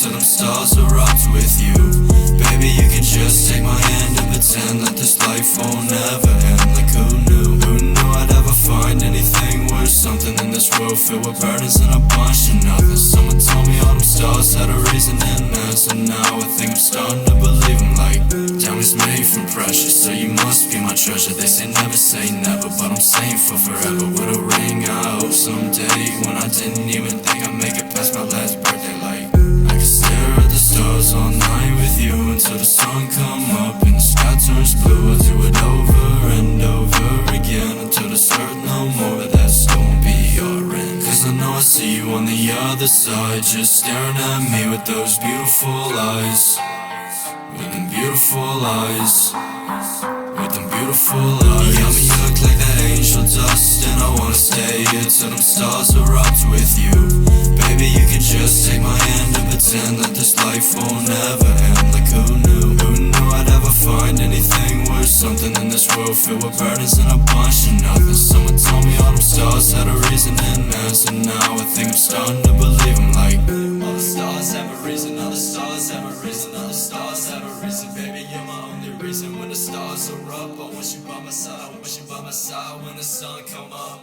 until them stars erupt with you. Baby, you can just take my hand and pretend that this life won't ever end. Like who knew I'd ever find anything worth something in this world filled with burdens and a bunch of nothing. Someone told me all them stars had a reason in us, and now I think I'm starting to believe them. Like, diamonds made from pressure, so you must be my treasure. They say never say never, but I'm saying for forever. With a ring, I hope someday, when I didn't even think I'd make it past my last birthday. Like, I can stare at the stars all night with you until the sun come up and the sky turns blue. I'll do it over and over again until there's hurt no more, but that still won't be our end. Cause I know I see you on the other side, just staring at me with those beautiful eyes. With them beautiful eyes. With them beautiful eyes. You got me hooked like that angel dust, and I wanna stay here till them stars erupt with you. Baby, you can just take my hand and pretend that this life won't ever end. Like who knew I'd ever find anything worth something in this world filled with burdens and a bunch of nothing. Someone told me all them stars had a reason in us, and now I think I'm starting to believe them. Like, all the stars have a reason, all the stars have a reason, all the stars have a reason. Baby, you're my only reason. When the stars erupt, I wish you by my side, I wish you by my side when the sun come up.